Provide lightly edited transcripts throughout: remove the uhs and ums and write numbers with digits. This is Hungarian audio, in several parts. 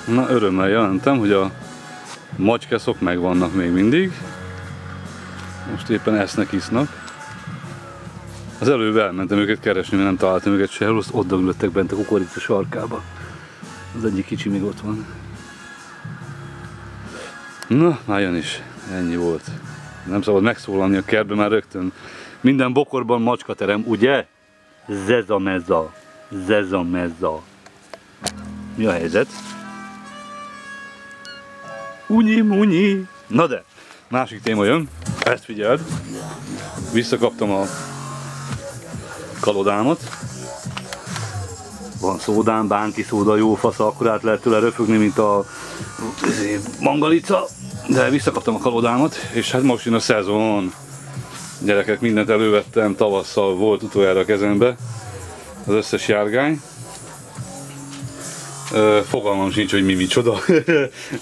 Na, örömmel jelentem, hogy a macskeszok megvannak még mindig. Most éppen esznek, isznak. Az előbb elmentem őket keresni, mert nem találtam őket sehol, ott döglöttek bent a kukorica sarkába. Az egyik kicsi még ott van. Na, már jön is. Ennyi volt. Nem szabad megszólalni a kertbe már rögtön. Minden bokorban macskaterem, ugye? Zezameza. Zezameza. Mi a helyzet? Unyi-munyi. Na de, másik téma jön. Ezt figyeld. Visszakaptam a kalodámat. Van szódám, bánki szóda, jó fasz, akkor át lehet tőle röfögni, mint a mangalica. De visszakaptam a kalodámat, és hát most jön a szezon. Gyerekek, mindent elővettem, tavasszal volt utoljára a kezembe. Az összes járgány. Fogalmam sincs, hogy mi micsoda.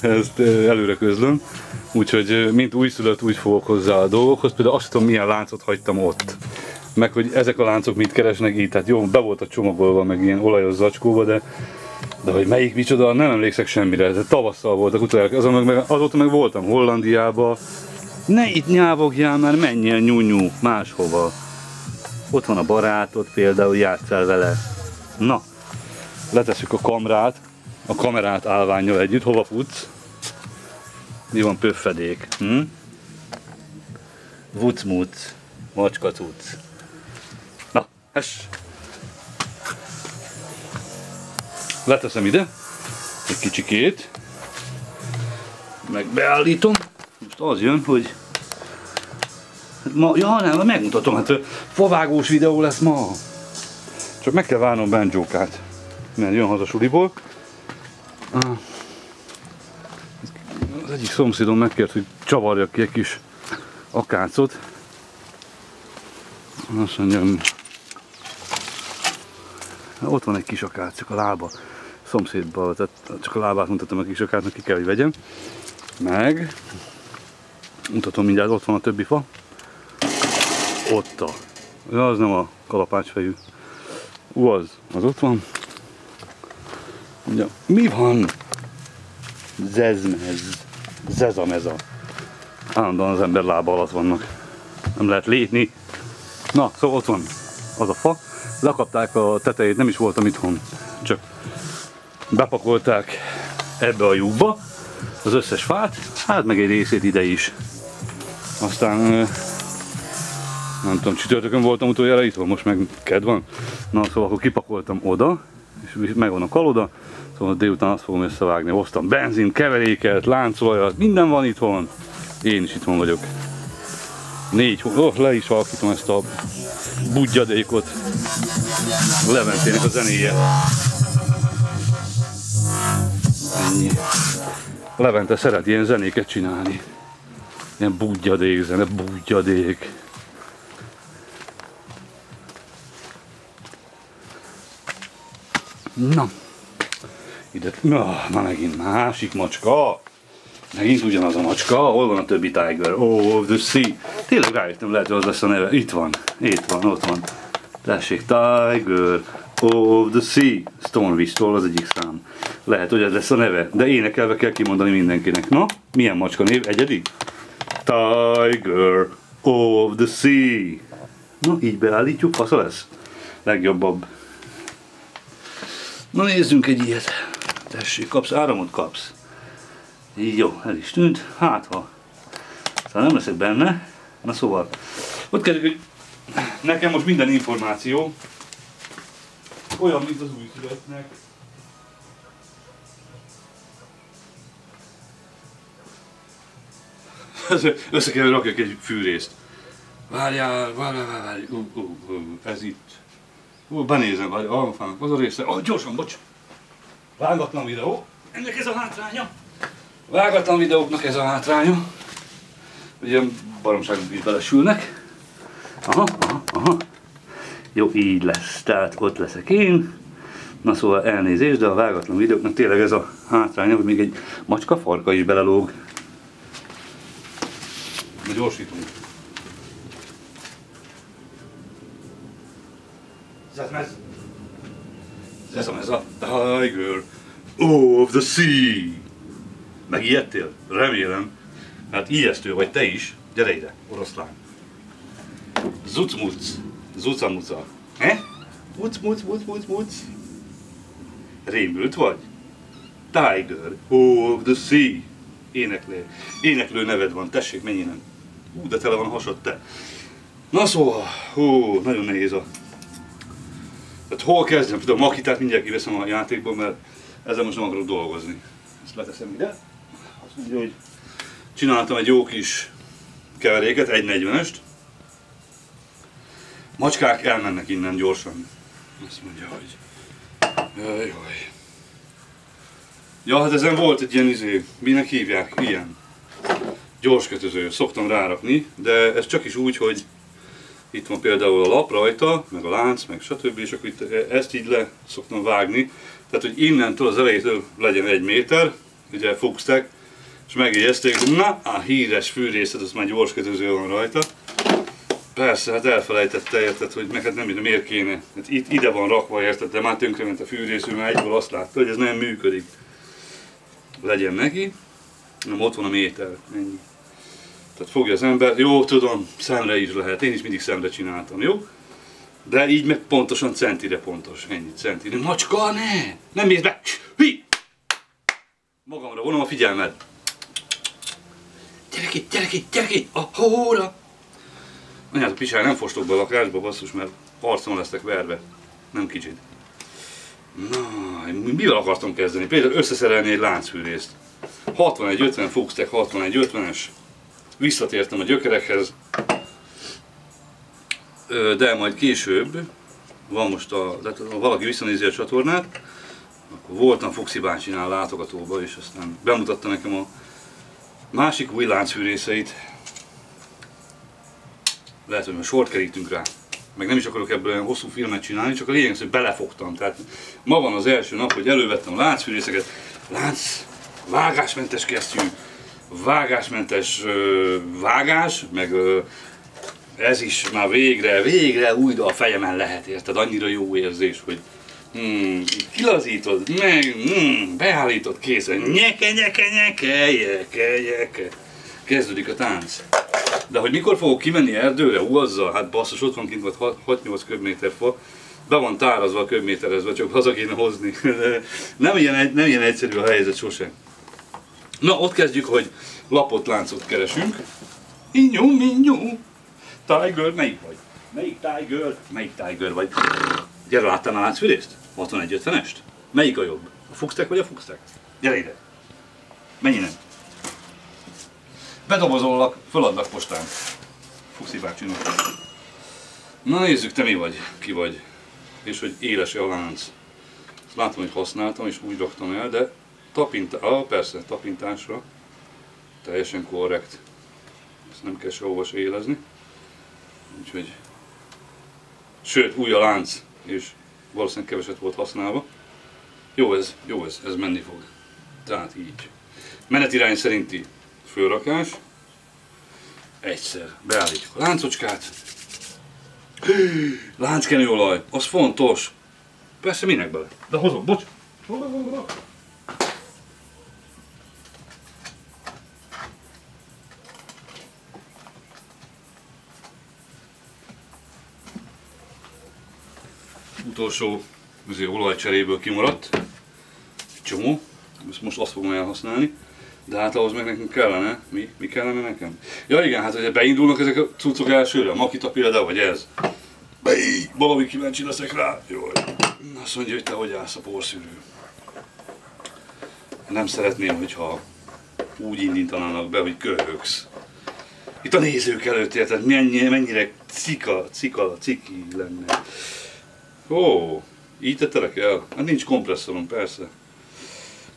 Ezt előre közlöm. Úgyhogy mint újszülött, úgy fogok hozzá a dolgokhoz. Például azt tudom, milyen láncot hagytam ott. Meg hogy ezek a láncok mit keresnek így. Tehát jó, be volt a csomagolva, meg ilyen olajos zacskóba, de hogy melyik micsoda, nem emlékszek semmire. Tehát tavasszal voltak utoljára. Azóta meg voltam Hollandiába. Ne itt nyávogjál már, menjél nyúnyú máshova. Ott van a barátod, például játsszál vele. Na, letesszük a kamerát állvánnyal együtt. Hova futsz? Mi van, pöffedék? Vucmuc, macskacuc. Na, hess! Leteszem ide egy kicsikét, meg beállítom. Most az jön, hogy ma, ja nem, megmutatom, hát favágós videó lesz ma. Csak meg kell várnom Benjókát, mert jön haza suliból. Az egyik szomszédom megkért, hogy csavarjak ki egy kis akácot. Azt mondjam, ott van egy kis akác, csak a lába szomszédban, tehát csak a lábát mutatom a kis akácnak, ki kell, hogy vegyem. Meg mutatom mindjárt, ott van a többi fa. Ott az nem a kalapácsfejű. Az ott van. Ugye, mi van? Zezameza. Állandóan az ember lába alatt vannak. Nem lehet lépni. Na, szóval ott van az a fa. Lekapták a tetejét, nem is voltam itthon. Csak bepakolták ebbe a lyukba az összes fát, hát meg egy részét ide is. Aztán nem tudom, csütörtökön voltam utoljára itthon, most meg kedd van. Na, szóval akkor kipakoltam oda, és megvan a kaloda, szóval délután azt fogom összevágni. Hoztam benzin, keveréket, láncolajat, minden van itthon. Én is itthon vagyok. 4 hónap, le is alakítom ezt a budjadékot. Leventének a zenéje. Ennyi. Levente szeret ilyen zenéket csinálni. Ilyen budjadék zene, budjadék. Na. Ide, na megint másik macska. Megint ugyanaz a macska. Hol van a többi Tiger? Oh, of the Sea. Tényleg rájöttem, lehet, hogy az lesz a neve. Itt van, ott van. Tessék, Tiger of the Sea. Stormwish-tól az egyik szám. Lehet, hogy ez lesz a neve, de énekelve kell kimondani mindenkinek. Na, milyen macska név? Egyedi? Tiger of the Sea. Na, így beállítjuk, fasza lesz. Legjobbabb. Na, nézzünk egy ilyet. Tessék, kapsz áramot? Kapsz. Jó, el is tűnt. Hát ha. Szóval nem leszek benne. Na szóval, ott kezdjük, hogy nekem most minden információ olyan, mint az újszülöttnek. Össze kell rakjak egy fűrészt. Várjál. Ez itt. Benézem, az a része. Gyorsan, bocs. Vágatlan videó. Ennek ez a hátránya. Vágatlan videóknak ez a hátránya. Ugye baromságok is belesülnek. Aha. Jó, így lesz. Tehát ott leszek én. Na szóval elnézést, de a vágatlan videóknak tényleg ez a hátránya, hogy még egy macska farka is belelóg. Na gyorsítunk. Ez a Tiger Oh, of the sea! Megijedtél? Remélem. Hát ijesztő vagy te is. Gyere ide, oroszlán. Zucmuc. Zucamuca. Muc. Rémült vagy? Tiger. Oh, of the sea. Éneklő neved van, tessék, menj innen. De tele van a hasad, te. Na szóval, nagyon nehéz a... Tehát hol kezdjem? Például a makitát mindjárt kiveszem a játékból, mert ezzel most nem akarok dolgozni. Ezt leteszem ide. Azt mondja, hogy csináltam egy jó kis keveréket, 1,40-est. Macskák elmennek innen gyorsan. Azt mondja, hogy... Jaj. Ja, hát ezen volt egy ilyen minek hívják? Ilyen. Gyorskötöző. Szoktam rárakni, de ez csak is úgy, hogy itt van például a lap rajta, meg a lánc, meg stb. És akkor itt ezt így le szoktam vágni. Tehát, hogy innentől az elejétől legyen 1 méter, ugye fogztek, és megjegyezték, hogy na, a híres fűrészet, az már gyorskötöző van rajta. Persze, hát elfelejtette, érted, hogy meg hát nem tudom, miért kéne. Hát itt ide van rakva, érted, de már tönkrement a fűrészű, mert egyből azt látta, hogy ez nem működik. Legyen neki, nem ott van a méter, ennyi. Tehát fogja az ember, jó tudom, szemre is lehet, én is mindig szemre csináltam, jó? De így meg pontosan centire pontos, ennyi centire. Macska, ne! Nem mész be! Hi! Magamra vonom a figyelmed. Gyere ki, a hóra! Anyátok pisály, nem fostok be a lakásba, basszus, mert arcon lesztek verve. Nem kicsit. Na, mivel akartam kezdeni? Például összeszerelni egy láncfűrészt. 61-50 Fuchs-Tech 61-50-es. Visszatértem a gyökerekhez. De majd később, van most ha valaki visszanézi a csatornát, akkor voltam Fuxi bácsinál látogatóba, és aztán bemutatta nekem a másik új láncfűrészeit. Lehet, hogy most sort kerítünk rá. Meg nem is akarok ebből olyan hosszú filmet csinálni, csak a lényeg az, hogy belefogtam. Tehát ma van az első nap, hogy elővettem a láncfűrészeket. Vágásmentes kesztyű, vágásmentes vágás, meg ez is már végre újra a fejemen lehet, érted? Annyira jó érzés, hogy kilazítod, meg beállítod, készen, nyeke. Kezdődik a tánc. De hogy mikor fogok kimenni erdőre, azzal, hát basszus, ott van kint 6-8 köbméter fa, be van tárazva a köbméterezve, csak haza kéne hozni. nem ilyen egyszerű a helyzet sosem. Na, ott kezdjük, hogy lapot, láncot keresünk. Inyu. Tiger, melyik vagy? Melyik Tiger vagy? Gyere, láttál a láncfűrészt? 61-50-est? Melyik a jobb? A Fuchs-Tech vagy a Fuchs-Tech? Gyere ide! Menj innen! Bedobozollak, föladlak postán. Fuxi bácsinak. Na nézzük, te mi vagy, ki vagy. És hogy éles-e a lánc. Ezt látom, hogy használtam, és úgy raktam el, de persze, tapintásra. Teljesen korrekt. Ezt nem kell sehova se élezni. Úgyhogy... Sőt, új a lánc, és valószínűleg keveset volt használva. Jó ez menni fog. Tehát így. Menetirány szerinti fölrakás. Egyszer beállítjuk a láncocskát. Lánckenőolaj, az fontos. Persze minek bele? De hozom, bocs. Utolsó olajcseréből kimaradt. Egy csomó. Ezt most azt fogom elhasználni. De hát ahhoz meg nekünk kellene. Mi kellene nekem? Ja igen, hát ugye beindulnak ezek a cuccok elsőre, a Makita például, vagy ez. Valami kíváncsi leszek rá. Jaj. Azt mondja, hogy te hogy állsz a porszűrő. Nem szeretném, hogyha úgy indítanának be, hogy köhögsz. Itt a nézők előtt, érted, mennyire ciki lenne. Ó, így tettelek el? Hát nincs kompresszorom, persze.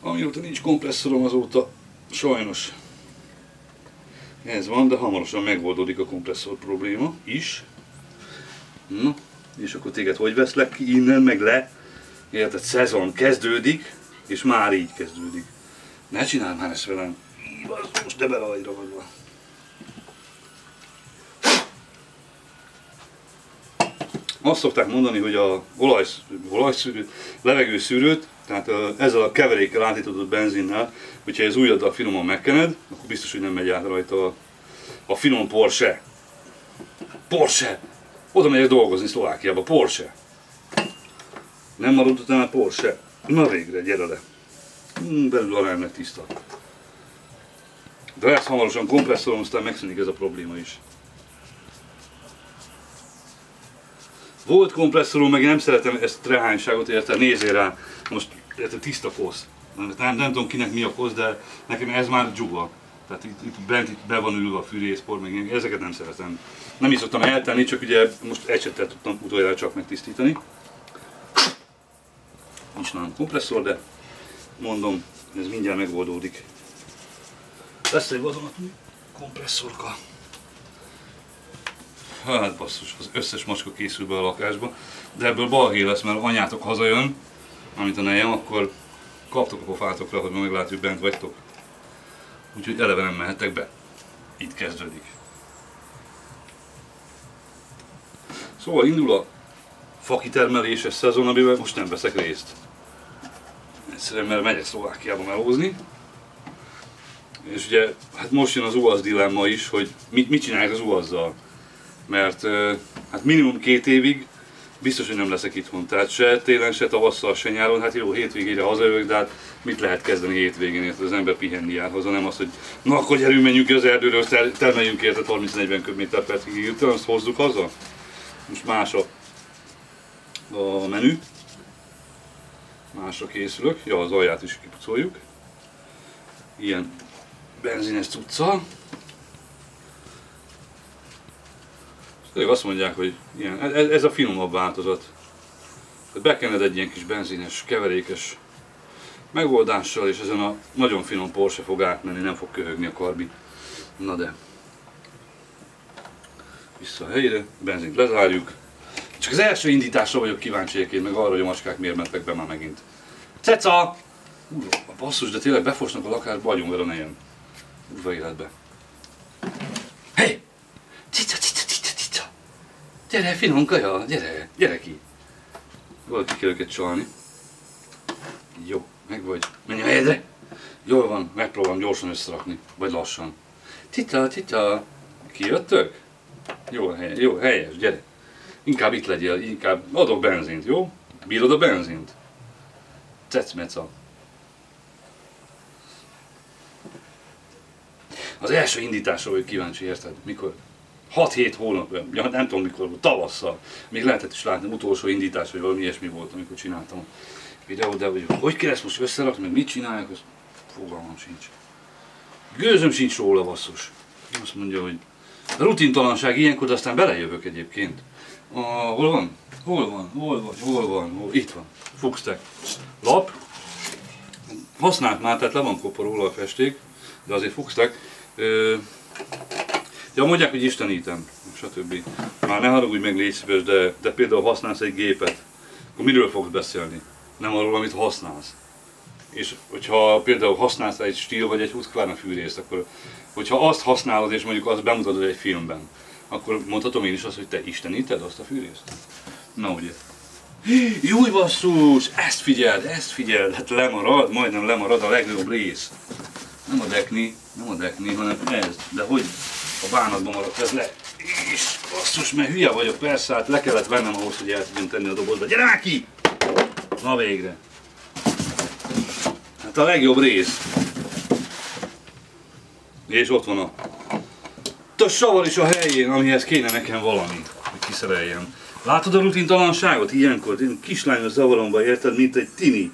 Amióta nincs kompresszorom, azóta sajnos ez van, de hamarosan megoldódik a kompresszor probléma is. Na, és akkor téged hogy veszlek ki innen, meg le? Érted, szezon kezdődik, és már így kezdődik. Ne csinálj már ezt velem. Most de bele vagy ragadva. Azt szokták mondani, hogy a olajszűrőt, levegőszűrőt Tehát ezzel a keverékkel átított benzinnel, hogyha ez ujjaddal finoman megkened, akkor biztos, hogy nem megy át rajta a finom Porsche. Porsche! Oda megyek dolgozni Szlovákiába, Porsche! Nem maradt utána Porsche? Na végre, gyere le! Belül aránylag tiszta. De lesz hamarosan kompresszorom, aztán megszűnik ez a probléma is. Volt kompresszorom, meg nem szeretem ezt a trehányságot, érted? Nézzél rá, most érted, tiszta kosz. Nem tudom kinek mi a kosz, de nekem ez már dzsuga. Tehát itt bent be van ülve a fűrészpor, meg ezeket nem szeretem. Nem is szoktam eltenni, csak ugye most ecsettel tudtam utoljára csak megtisztítani. Nincs nálam kompresszor, de mondom, ez mindjárt megoldódik. Lesz egy vadonatúj kompresszorka. Hát basszus, az összes macska készül be a lakásba, de ebből balhé lesz, mert anyátok hazajön, amit a nejem, akkor kaptok a pofátokra, hogy ma meglátjuk, bent vagytok. Úgyhogy eleve nem mehettek be. Itt kezdődik. Szóval indul a fakitermeléses szezon, amiben most nem veszek részt. Egyszerűen mert megyek Szlovákiába melózni. És ugye, hát most jön az UAZ dilemma is, hogy mit csinálják az UAZ-zal. Mert hát minimum 2 évig biztos, hogy nem leszek itthon. Tehát se télen, se tavasszal, se nyáron. Hát jó, hétvégére hazajövök, de hát mit lehet kezdeni hétvégén, az ember pihenni jár haza, nem az, hogy na akkor gyerünk, menjünk ki az erdőről, termeljünk érte 30-40 köbméter/percig hirtelen, azt hozzuk haza. Most más a menü. Másra készülök. Ja, az alját is kipucoljuk. Ilyen benzines cuccal. Tényleg azt mondják, hogy ilyen, ez a finomabb változat. Bekened egy ilyen kis benzines, keverékes megoldással, és ezen a nagyon finom Porsche fog átmenni, nem fog köhögni a karbi. Na de. Vissza a helyre, benzint lezárjuk. Csak az első indításra vagyok kíváncsi egyébként, meg arra, hogy a macskák miért mentek be már megint. Ceca! A basszus, de tényleg befosnak a lakásba, agyon vele ne jön. Udva életbe. Hé! Cica, cica, cica, cica! Gyere, finom kaja, gyere, gyere ki! Valaki kell őket csalni. Jó, meg vagy. Menj a helyedre! Jól van, megpróbálom gyorsan összerakni, vagy lassan. Tita, tita! Kijöttök? Jó, helyes, gyere! Inkább itt legyél, inkább adok benzint, jó? Bírod a benzint? Cecmeca. Az első indításra vagyok kíváncsi, érted? Mikor? 6-7 hónap, ja, nem tudom mikor volt, tavasszal. Még lehetett is látni, utolsó indítás, vagy valami ilyesmi volt, amikor csináltam a videót, de hogy kell ezt most összerakni, meg mit csinálják, az fogalmam sincs. Gőzöm sincs róla, basszus. Azt mondja, hogy rutintalanság ilyenkor, de aztán belejövök egyébként. Hol van? Hol van? Hol vagy? Hol van? Itt van. Fuchstek. Lap. Használt már, tehát le van kopva róla a festék, de azért Fuchstek. Ja, mondják, hogy istenítem, stb. Már ne haragudj meg, légy szíves, de például használsz egy gépet, akkor miről fogsz beszélni? Nem arról, amit használsz. És hogyha például használsz egy stíl vagy egy Husqvarna fűrészt, akkor hogyha azt használod és mondjuk azt bemutatod egy filmben, akkor mondhatom én is azt, hogy te isteníted azt a fűrészt? Na ugye. Júj basszus, ezt figyeld, hát lemarad, majdnem lemarad a legnagyobb rész. Nem a dekni, hanem ez. De hogy a bánatban maradt ez le? És basszus, mert hülye vagyok, persze, hát le kellett vennem ahhoz, hogy el tudjam tenni a dobozba. Gyere már ki! Na végre. Hát a legjobb rész. És ott van a savar is a helyén, amihez kéne nekem valami, hogy kiszereljem. Látod a rutintalanságot ilyenkor? Én kislányos zavaromba, érted, mint egy tini.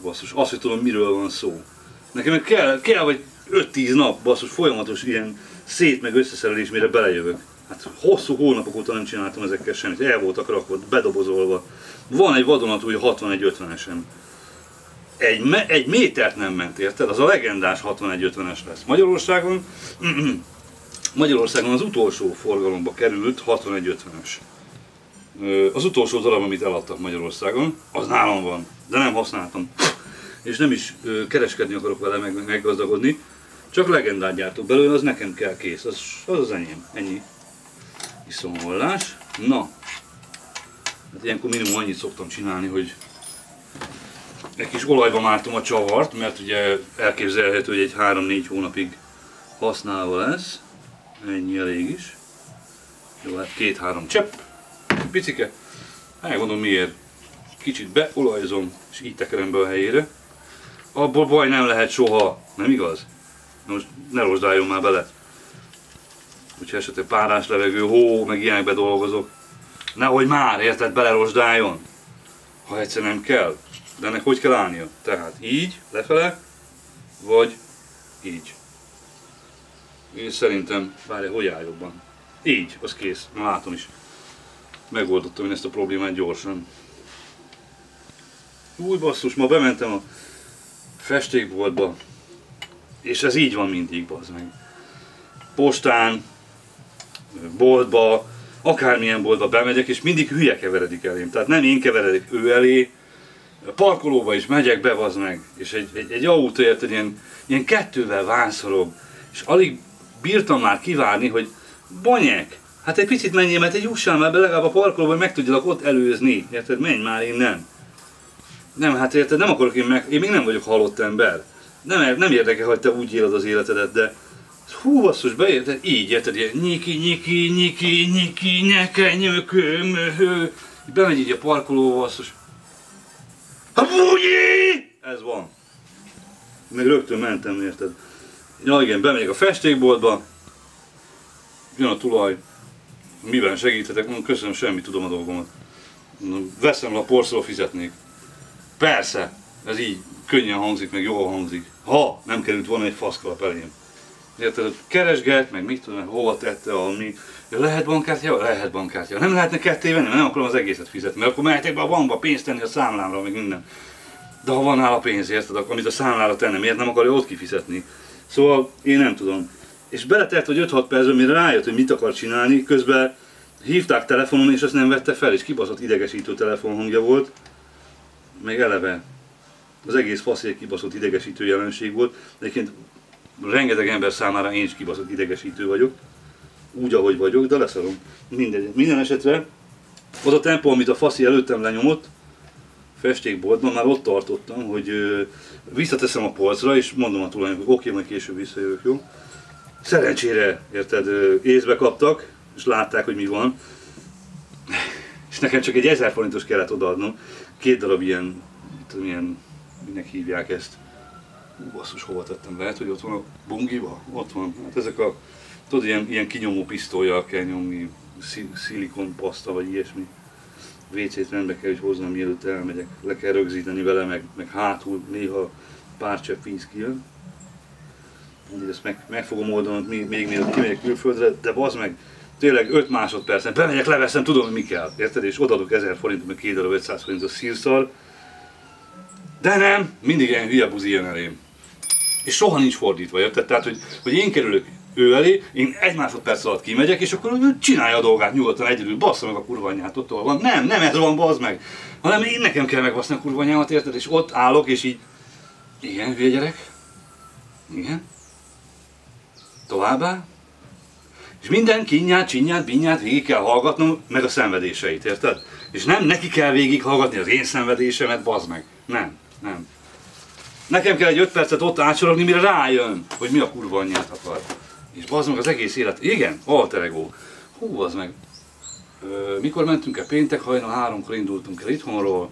Basszus, azt, hogy tudom, miről van szó. Nekem kell vagy 5-10 nap, basszus, folyamatos ilyen szét meg összeszerelés, mire belejövök. Hát hosszú hónapok óta nem csináltam ezekkel semmit, el voltak rakva, bedobozolva. Van egy vadonatúj 61-50-esem. Egy métert nem ment, érted? Az a legendás 61-50-es lesz. Magyarországon az utolsó forgalomba került 61-50-es. Az utolsó darab, amit eladtak Magyarországon, az nálam van, de nem használtam. És nem is kereskedni akarok vele, meggazdagodni, csak legendát gyártok belőle, az nekem kell, kész, az enyém, ennyi. Iszomhollás. Na, hát ilyenkor minimum annyit szoktam csinálni, hogy egy kis olajba mártom a csavart, mert ugye elképzelhető, hogy egy 3-4 hónapig használva lesz. Ennyi elég is. Jó, hát 2-3 csepp. Picike. Elgondolom miért. Kicsit beolajzom, és így tekerem be a helyére. Abból baj nem lehet soha, nem igaz? Most ne rozsdáljon már bele. Úgyhogy esetleg párás levegő, hó, meg ilyenekbe dolgozok. Nehogy már, érted, belerozsdáljon. Ha egyszer nem kell. De ennek hogy kell állnia? Tehát így, lefele, vagy így. Én szerintem, várja, hogy áll jobban? Így, az kész, már látom is. Megoldottam én ezt a problémát gyorsan. Új basszus, ma bementem a festékboltba, és ez így van mindig, bazd meg. Postán, boltba, akármilyen boltba bemegyek, és mindig hülye keveredik elém. Tehát nem én keveredik ő elé, a parkolóba is megyek be, bazd meg, és egy autó érted, ilyen kettővel vánszorog, és alig bírtam már kivárni, hogy bonyek, hát egy picit menjél, mert egy jussál már be legalább a parkolóba, hogy meg tudjalak ott előzni, érted, menj már, én nem. Nem, hát érted, nem akarok én még nem vagyok halott ember. Nem érdekel, hogy te úgy éled az életedet, de hú, basszus, beérted, így érted, ilyen nyiki, nyeke, nyökő, möhő, bemegy így a parkolóba, basszus. Ez van. Meg rögtön mentem, érted. Ja igen, bemegyek a festékboltba, jön a tulaj, miben segíthetek, mondom, köszönöm, semmi tudom a dolgomat. Mondom, veszem le a porszról, fizetnék. Persze, ez így könnyen hangzik, meg jól hangzik. Ha nem került volna egy faszkalap elém. Érted, keresget, meg mit tudom, hova tette, ami. Ja, lehet bankkártya? Lehet bankkártya. Nem lehetne ketté venni, mert nem akarom az egészet fizetni, mert akkor mehetek be a bankba pénzt tenni a számlámra, meg minden. De ha van nála pénz, érted, amit a számlára tenne, miért nem akarja ott kifizetni? Szóval én nem tudom. És beletelt, hogy 5-6 percben, mire rájött, hogy mit akar csinálni, közben hívták telefonon, és azt nem vette fel, és kibaszott idegesítő telefonhangja volt. Meg eleve az egész fasz egy kibaszott idegesítő jelenség volt, de egyébként rengeteg ember számára én is kibaszott idegesítő vagyok, úgy ahogy vagyok, de leszarom. Mindegy. Minden esetre az a tempó, amit a faszi előttem lenyomott, festékboltban, már ott tartottam, hogy visszateszem a polcra, és mondom a tulajnak, hogy oké, majd később visszajövök, jó? Szerencsére, érted, észbe kaptak, és látták, hogy mi van, és nekem csak egy 1000 forintos kellett odaadnom, 2 darab ilyen, tudom, ilyen, minek hívják ezt. Basszus, hova tettem? Lehet, hogy ott van a bungiba? Ott van. Hát ezek a, tudod, ilyen kinyomó pisztollyal kell nyomni, szilikonpaszta vagy ilyesmi. WC-t rendbe kell, hogy hoznom, mielőtt elmegyek. Le kell rögzíteni vele, meg hátul néha pár csepp víz kijön. Ezt meg fogom oldani, még mielőtt kimegyek külföldre, de bazd meg, tényleg 5 másodpercen bemegyek, leveszem, tudom, hogy mi kell, érted? És odaadok 1000 forintot, meg 2 darab 500 forintos szírszar. De nem, mindig ilyen hülye buzi jön elém. És soha nincs fordítva, érted? Tehát, hogy én kerülök ő elé, én 1 másodperc alatt kimegyek, és akkor csinálja a dolgát nyugodtan egyedül, bassza meg a kurva anyját, ott van. Nem ez van, bazd meg, hanem én nekem kell megbasszni a kurva anyámat, érted? És ott állok, és így, igen, hülye gyerek, igen, továbbá, és minden kínját, csinyát, binyát végig kell hallgatnom, meg a szenvedéseit, érted? És nem neki kell végig hallgatni az én szenvedésemet, bazd meg, nem. Nekem kell egy 5 percet ott átsorogni, mire rájön, hogy mi a kurva anyját akar. És bazd meg az egész élet. Igen, alter ego. Hú, bazd meg. Mikor mentünk el? Péntek hajnal 3-kor indultunk el itthonról.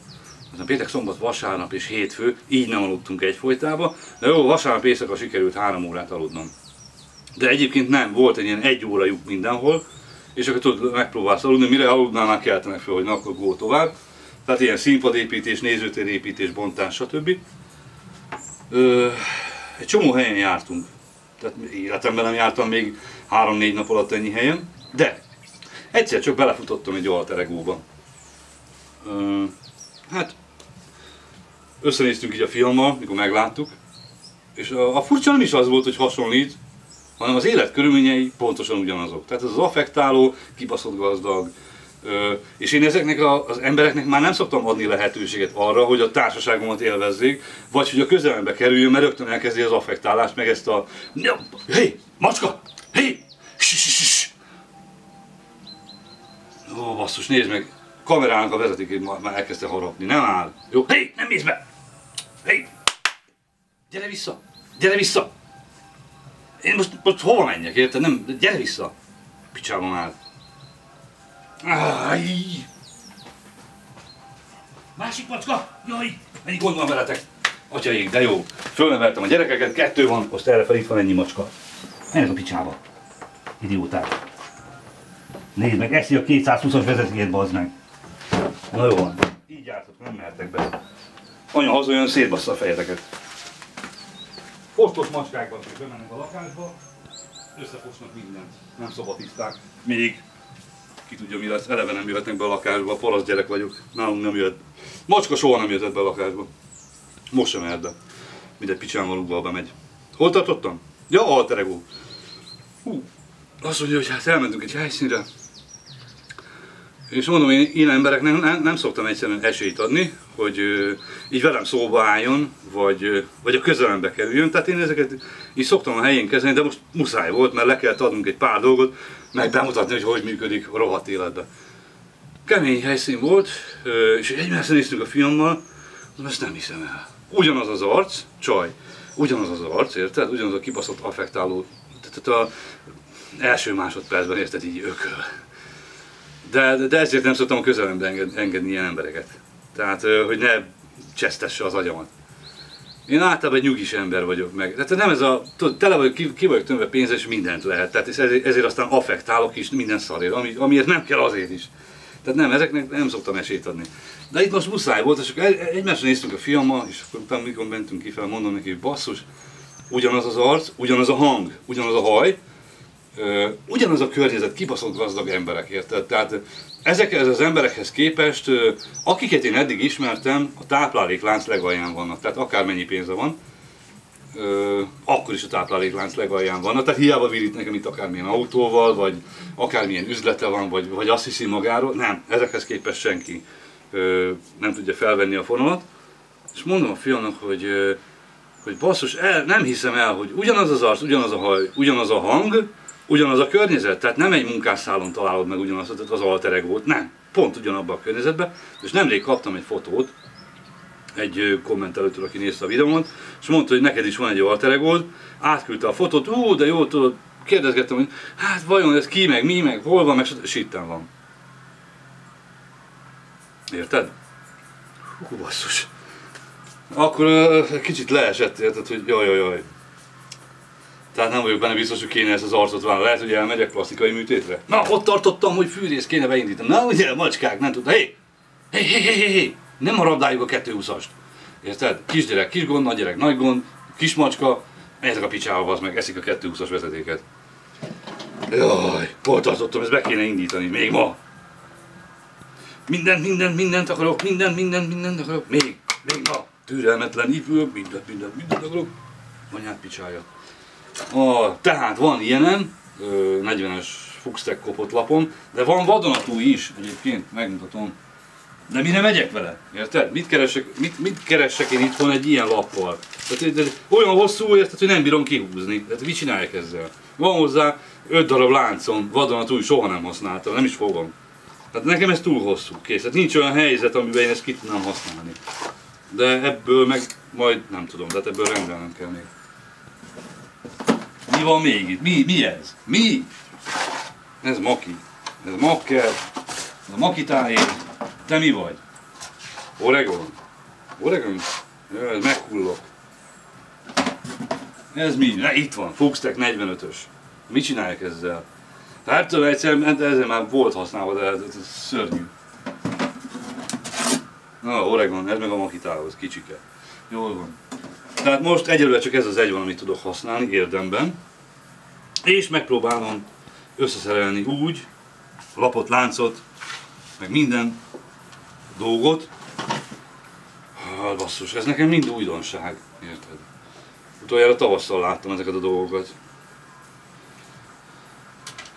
Aztán péntek, szombat, vasárnap és hétfő. Így nem aludtunk egyfolytában. De jó, vasárnap éjszaka sikerült 3 órát aludnom. De egyébként nem, volt egy ilyen 1 óra lyuk mindenhol. És akkor tudod, megpróbálsz aludni, mire aludnál már keltenek fel, hogy na, akkor go tovább. Tehát ilyen színpadépítés, nézőtérépítés, bontás, stb. Egy csomó helyen jártunk. Tehát életemben nem jártam még 3-4 nap alatt ennyi helyen. De egyszer csak belefutottam egy alter egóba. Hát összenéztünk így a filmmel, mikor megláttuk. És a furcsa nem is az volt, hogy hasonlít, hanem az élet körülményei pontosan ugyanazok. Tehát ez az affektáló, kibaszott gazdag, és én ezeknek az embereknek már nem szoktam adni lehetőséget arra, hogy a társaságomat élvezzék, vagy hogy a közelembe kerüljön, mert rögtön elkezdi az affektálást, meg ezt a hé, macska, hé, ó, basszus, nézd meg, kamerának a vezetékét már elkezdte harapni, nem áll, jó, hé, nem mész be, Hé! Gyere vissza! Gyere vissza! Én most hova menjek, érted? Nem, gyere vissza! Picsába már! Áj! Másik macska! Jaj! Ennyi gond van veletek! Atyaik, de jó! Fölneveltem a gyerekeket, 2 van, most errefelé itt van ennyi macska. Ez a picsába! Idióták! Nézd meg, eszi a 220-as vezetékét, bazd meg! Na jó van, így jártok, nem mehetek be. Anya hazajön, szétbassza a fejeteket. Fostos macskákban még bemennek a lakásba, összefosnak mindent, nem szobatiszták. Még ki tudja mi lesz, eleve nem jöhetnek be a lakásba, parasz gyerek vagyok, nálunk nem jöhet. Macska soha nem jöhetett be a lakásba. Most sem mehet be. Mindegy picsámmal rúgva bemegy. Hol tartottam? Ja, alter ego. Azt mondja, hogy hát elmentünk egy helyszínre. És mondom, én ilyen embereknek nem szoktam egyszerűen esélyt adni, hogy így velem szóba álljon, vagy a közelembe kerüljön. Tehát én ezeket így szoktam a helyén kezelni, de most muszáj volt, mert le kellett adnunk egy pár dolgot, meg bemutatni, hogy működik a rohadt életben. Kemény helyszín volt, és egymásra néztünk a fiammal, ezt nem hiszem el. Ugyanaz az arc, csaj, ugyanaz az arc, érted? Ugyanaz a kibaszott affektáló, tehát az első másodpercben érted így ököl. De ezért nem szoktam a közelembe engedni ilyen embereket. Tehát, hogy ne csesztesse az agyamat. Én általában egy nyugis ember vagyok meg. Tehát nem ez a, tele vagyok, ki vagyok tömve pénzre, és mindent lehet. Tehát ezért aztán affektálok is minden szarért, amiért nem kell azért is. Tehát nem, ezeknek nem szoktam esélyt adni. De itt most muszáj volt, és akkor egymásra néztünk a fiammal, és akkor utána mikor mentünk kifele, mondom neki, hogy basszus, ugyanaz az arc, ugyanaz a hang, ugyanaz a haj, ugyanaz a környezet, kibaszott gazdag emberek, érted? Tehát ezekhez az emberekhez képest, akiket én eddig ismertem, a tápláléklánc legalján vannak. Tehát akármennyi pénze van, akkor is a tápláléklánc legalján vannak. Tehát hiába virít nekem itt akármilyen autóval, vagy akármilyen üzlete van, vagy azt hiszi magáról. Nem, ezekhez képest senki nem tudja felvenni a fonalat. És mondom a fiamnak, hogy basszus, nem hiszem el, hogy ugyanaz az arc, ugyanaz a haj, ugyanaz a hang, ugyanaz a környezet, tehát nem egy munkásszálon találod meg ugyanazt az alter egót, nem, pont ugyanabban a környezetben, és nemrég kaptam egy fotót egy kommentelőtől, aki nézte a videómat, és mondta, hogy neked is van egy alter egód, átküldte a fotót, de jó, tudod, kérdezgettem, hogy hát vajon ez ki, meg mi, meg hol van, meg sitten van. Érted? Hú, basszus. Akkor kicsit leesett, érted, hogy jaj. Tehát nem vagyok benne biztos, hogy kéne ezt az arcot válni. Lehet, hogy elmegyek plastikai műtétre. Na, ott tartottam, hogy fűrész kéne beindítani. Na, ugye, macskák, nem tudta. Hé! Nem harabdáljuk a 220-ast. Érted? Kisgyerek, kis gond, nagy gyerek, nagy gond, kis macska, menjetek a picsába, az meg eszik a 220-as vezetéket. Jaj, hol tartottam, ezt be kéne indítani, még ma. Mindent akarok, mindent akarok, még ma. Türelmetlen ipülök, mindent akarok. Anyád picsája. Tehát van ilyenem, 40-es Fuxtech kopott lapom, de van vadonatúj is, egyébként megmutatom. De mire megyek vele? Érted? Mit keressek én itthon egy ilyen lappal? Tehát, olyan hosszú, érted, hogy nem bírom kihúzni. Tehát mit csinálják ezzel? Van hozzá 5 darab láncom, vadonatúj, soha nem használtam, nem is fogom. Tehát nekem ez túl hosszú, kész. Tehát nincs olyan helyzet, amiben én ezt ki tudnám használni. De ebből meg majd nem tudom, tehát ebből rendelnem kell még. Mi van még itt? Mi ez? Mi? Ez maki. Ez makker. Ez a makitáé. Te mi vagy? Oregon? Oregon? Jaj, ez meghullok. Ez mi? Na, itt van. Fuxtech 45-ös. Mit csinálják ezzel? Hát tudom, egyszerűen ezzel már volt használva, de ez szörnyű. Na, Oregon, ez meg a makitához, kicsike. Jól van. Tehát most egyelőre csak ez az egy van, amit tudok használni érdemben. És megpróbálom összeszerelni úgy, lapot, láncot, meg minden dolgot. Basszus, ez nekem mind újdonság, érted? Utoljára tavasszal láttam ezeket a dolgokat.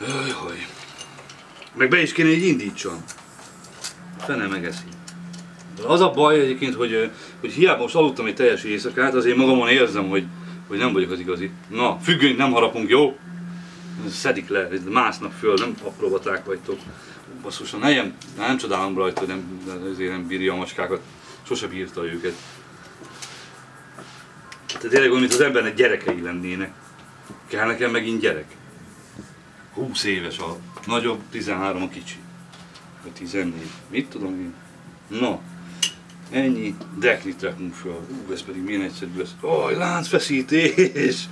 Jaj. Meg be is kéne így indítson. Fene megeszi. Az a baj egyébként, hogy hiába most aludtam egy teljes éjszakát, azért magamon érzem, hogy nem vagyok az igazi. Na, függönyt nem harapunk, jó? Szedik le, másznak föl, nem akrobaták vagytok. Basszus, nem csodálom rajta, hogy azért nem bírja a macskákat. Sose bírta őket. Tehát tényleg olyan, mint az embernek gyerekei lennének. Kell nekem megint gyerek. 20 éves a nagyobb, 13 a kicsi. Vagy 14. Mit tudom én? Na, ennyi deklit rakunk föl. Ez pedig milyen egyszerű lesz. Aj, láncfeszítés!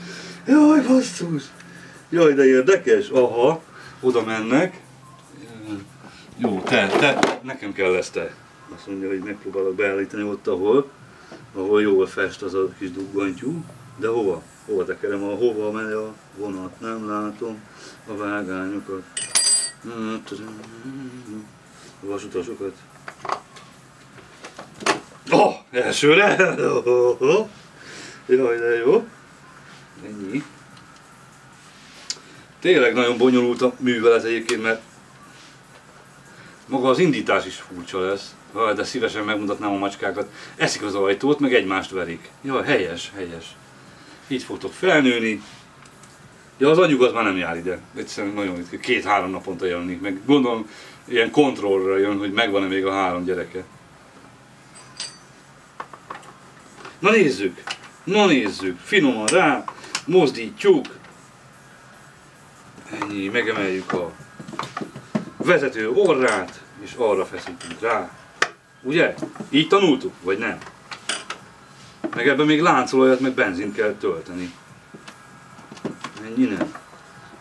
Jaj, basszus! Jaj, de érdekes! Aha, oda mennek. Jó, te, nekem kell lesz te. Azt mondja, hogy megpróbálok beállítani ott, ahol jól fest az a kis duggantyú. De hova? Hova tekerem? Hova megy a vonat? Nem látom a vágányokat. A vasutasokat. Oh, elsőre! Jaj, de jó. Ennyi. Tényleg nagyon bonyolult a művelet egyébként, mert maga az indítás is furcsa lesz. De szívesen megmutatnám a macskákat. Eszik az ajtót, meg egymást verik. Jaj, helyes, helyes. Így fogtok felnőni. Ja, az anyjuk az már nem jár ide. Egyszerűen nagyon ritka. 2-3 naponta jönnik meg. Gondolom, ilyen kontrollra jön, hogy megvan-e még a 3 gyereke. Na nézzük! Na nézzük! Finoman rá, mozdítjuk. Ennyi, megemeljük a vezető orrát, és arra feszítünk rá. Ugye? Így tanultuk? Vagy nem? Meg ebben még láncolajat, meg benzint kell tölteni. Ennyi nem.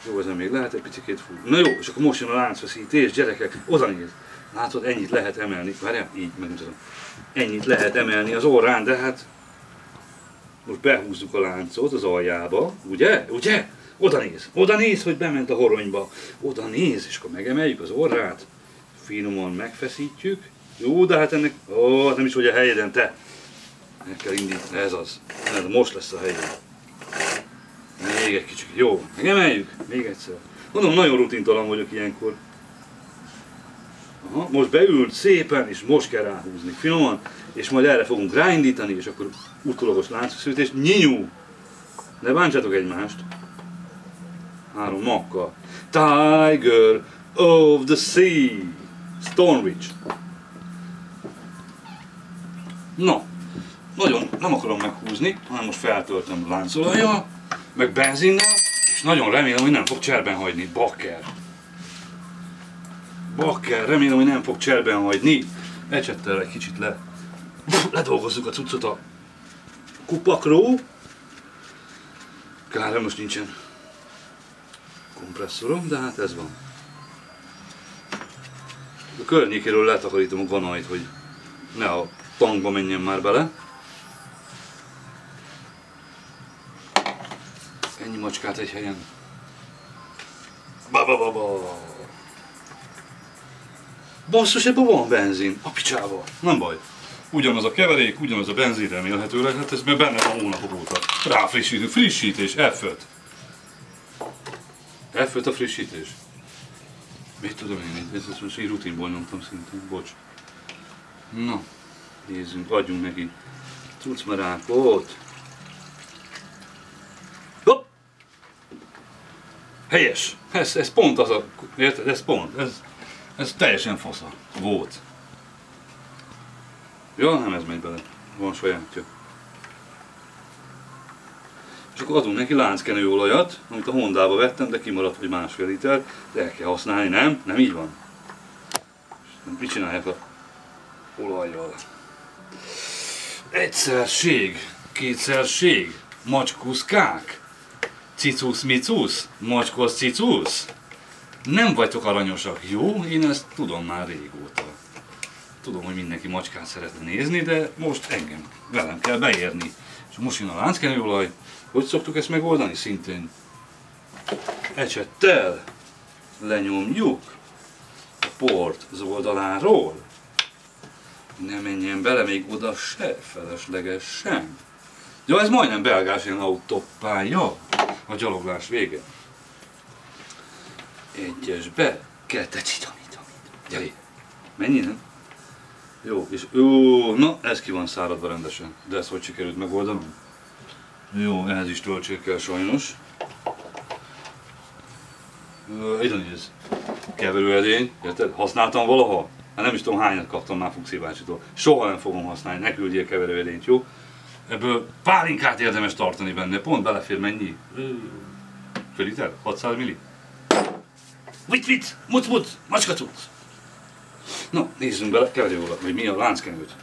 Jó, ezen még lehet egy picit fúrni. Na jó, és akkor most jön a láncfeszítés, gyerekek, oda néz. Látod, ennyit lehet emelni. Várjál, így megmutatom. Ennyit lehet emelni az orrán, de hát most behúzzuk a láncot az aljába, ugye? Ugye? Oda néz, hogy bement a horonyba. Oda néz, és akkor megemeljük az orrát. Finoman megfeszítjük. Jó, de hát ennek, nem is vagy a helyeden, te. Meg kell indítani, ez az. Most lesz a helyed. Még egy kicsit. Jó, megemeljük. Még egyszer. Mondom, nagyon rutintalan vagyok ilyenkor. Aha, most beült szépen, és most kell ráhúzni finoman, és majd erre fogunk ráindítani, és akkor utólagos láncfeszítés. Nyinyú! Ne bántsátok egymást. 3 makkal. Tiger of the Sea. Stonewitch. Na, nagyon nem akarom meghúzni, hanem most feltöltöm láncolajjal, meg benzinnel, és nagyon remélem, hogy nem fog cserben hagyni. Bakker. Bakker, remélem, hogy nem fog cserben hagyni. Ecsettel egy kicsit ledolgozzuk a cuccot a kupakról. Kár, most nincsen kompresszorom, de hát ez van. A környékéről letakarítom a ganajt, hogy ne a tankba menjen már bele. Ennyi macskát egy helyen. Ba-ba-ba-ba. Basszus, ebben van benzin. A picsába. Nem baj. Ugyanaz a keverék, ugyanaz a benzin remélhetőleg, hát ez már benne van hónapok óta. Rá frissítő, frissítés, F5. F5 a frissítés. Mit tudom én, ezt most így rutinból nyomtam szintén, bocs. Na, nézzünk, adjunk neki cuccmarákot. Hopp! Helyes! Ez pont az a, érted? Ez pont, ez teljesen fasza volt. Ja, nem ez megy bele, van sajátja. És akkor adunk neki lánckenőolajat, amit a Hondába vettem, de kimaradt, hogy 1,5 liter, de el kell használni, nem? Nem így van. És mit csinálják a olajjal? Egyszerség, kétszerség, macskuszkák, cicusz-micusz, macskosz-cicusz. Nem vagytok aranyosak, jó? Én ezt tudom már régóta. Tudom, hogy mindenki macskát szeretne nézni, de most engem, velem kell beérni. És most jön a lánckenőolaj. Hogy szoktuk ezt megoldani? Szintén ecsettel lenyomjuk a port az oldaláról. Ne menjen bele még oda se, felesleges sem. Ja, ez majdnem belgás ilyen autópálya, a gyaloglás vége. Egyesbe kell tecítani. Gyere, mennyi, nem? Jó, és na ez ki van száradva rendesen. De ezt hogy sikerült megoldanom? Jó, ehhez is töltsér kell sajnos. Ide nézz. Keverőedény, érted? Használtam valaha? Hát nem is tudom hányat kaptam már Fuxi bácsitól. Soha nem fogom használni, ne küldjél keverőedényt, jó? Ebből pálinkát érdemes tartani benne, pont belefér mennyi? Fél liter? 600 milli? Vic, muc, macska cucc! Na, nézzünk bele, keverjük oda, hogy mi a lánckenőt.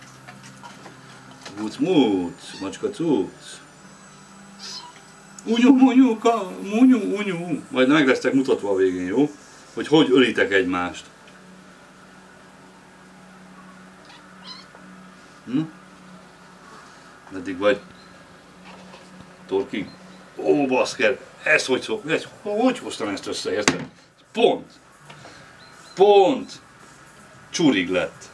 Muc, macska cucc. Unyu. Majd meg lesztek mutatva a végén, jó? Hogy ölitek egymást. Eddig vagy. Torkig. Ó, baszker, ezt hogy hoztam ezt össze, érted? Pont. Csurig lett.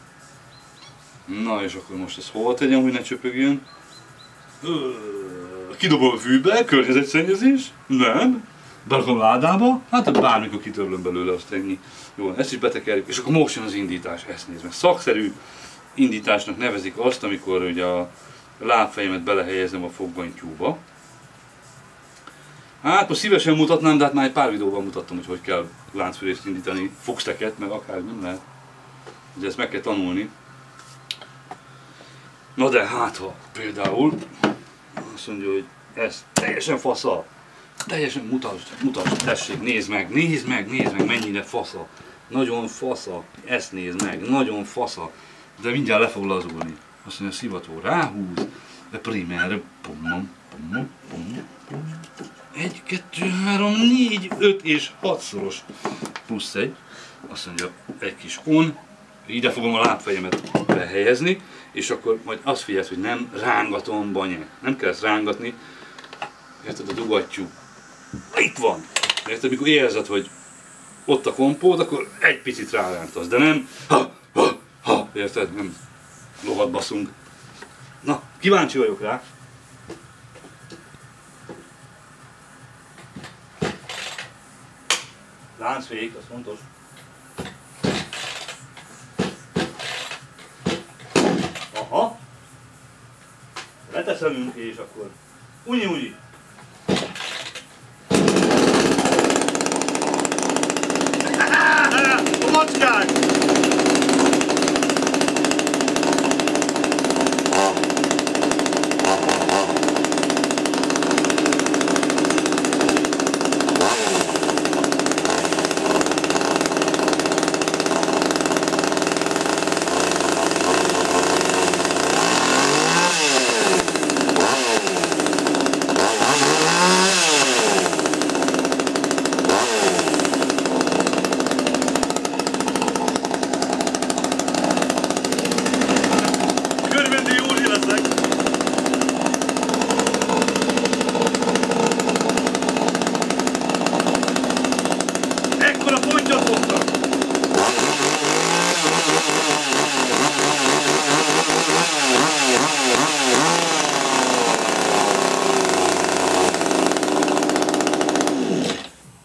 Na és akkor most ezt hova tegyem, hogy ne csöpögjön? Kidobom a fűbe, környezetszennyezés? Nem. Berakom ládába? Hát bármikor kitörlöm belőle, azt ennyi. Jó, ezt is betekerjük, és akkor most jön az indítás, ezt nézd meg. Szakszerű indításnak nevezik azt, amikor ugye a lábfejemet belehelyezem a foggantyúba. Hát most szívesen mutatnám, de hát már egy pár videóban mutattam, hogy kell láncfűrést indítani, fogsteket, meg akár nem lehet. Ugye ezt meg kell tanulni. Na de hát ha például azt mondja, hogy ez teljesen fasza. Teljesen mutasd, tessék, nézd meg, mennyire fasza. Nagyon fasza, ezt nézd meg, nagyon fasza. De mindjárt le fog lazulni. Azt mondja, a szivató ráhúz, de primer, pom. 1, 2, 3, 4, 5 és 6-szoros plusz 1. Azt mondja, egy kis on. Ide fogom a lábfejemet behelyezni, és akkor majd azt figyelsz, hogy nem rángatom banyák. Nem kell ezt rángatni. Érted, a dugattyú itt van. Érted, mikor érzed, hogy ott a kompód, akkor egy picit rárántasz, de nem érted, nem lohat baszunk. Na, kíváncsi vagyok rá. Láncfék, az fontos. Aha. Leteszem és akkor unyi. A macskák!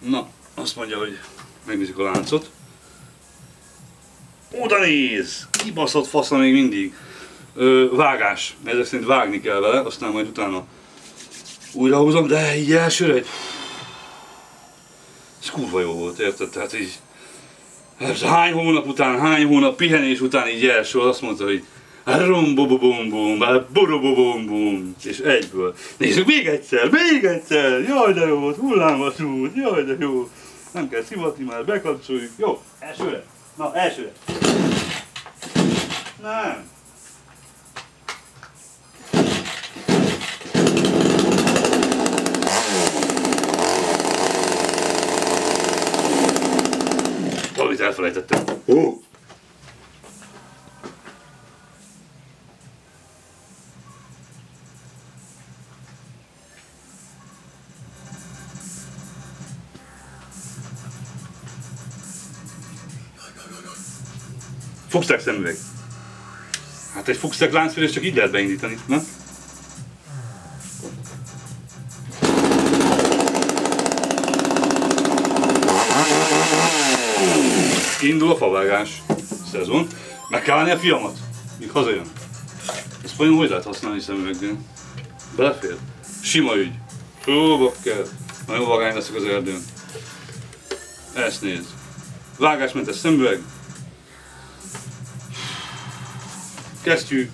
Na, azt mondja, hogy megnézzük a láncot. Oda néz! Kibaszott fasza még mindig. Vágás. Ezek szerint vágni kell vele, aztán majd utána újrahúzom, de így elsőre ez kurva jó volt, érted? Tehát így hány hónap pihenés után így első azt mondta, hogy rum-bum-bum-bum, bum-bum-bum, és egyből. Nézzük még egyszer, jaj de jó volt, hullámvasút, jaj de jó. Nem kell szivatni már, bekapcsoljuk, jó, elsőre, na elsőre. Nem. Valamit elfelejtettem. Fuchstek szemüveg. Hát egy Fuchstek láncfűrést csak így lehet beindítani, na? Indul a favágás szezon. Meg kell állni a fiamat, míg hazajön. Ezt vajon hogy lehet használni szemüveggel? Belefér? Sima ügy. Ó, bakker. Nagyon vagány leszek az erdőn. Ezt nézd. Vágásmentes szemüveg. Kesztyű.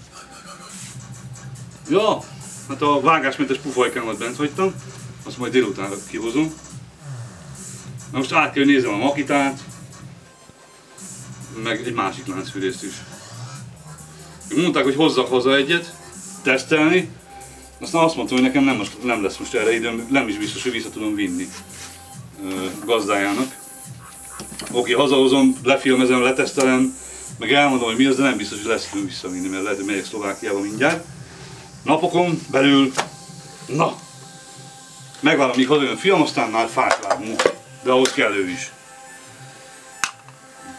Ja, Hát a vágásmentes pufajkámat bent hagytam, azt majd délutánra kihozom. Na most át kell nézem a Makitát, meg egy másik láncfűrészt is. Mondták, hogy hozzak haza egyet, tesztelni, aztán azt mondtam, hogy nekem nem lesz most erre időm, nem is biztos, hogy vissza tudom vinni gazdájának. Oké, hazahozom, lefilmezem, letesztelem, meg elmondom, hogy mi az, de nem biztos, hogy lesz időm visszavinni, mert lehet, hogy megyek Szlovákiába mindjárt. Napokon belül, na, megvárom, míg hazajön a fiam, aztán már fát vágunk, de ahhoz kell ő is.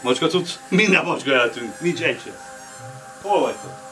Macska tudsz? Minden macska eltűnt, nincs egy sem. Hol vagytok?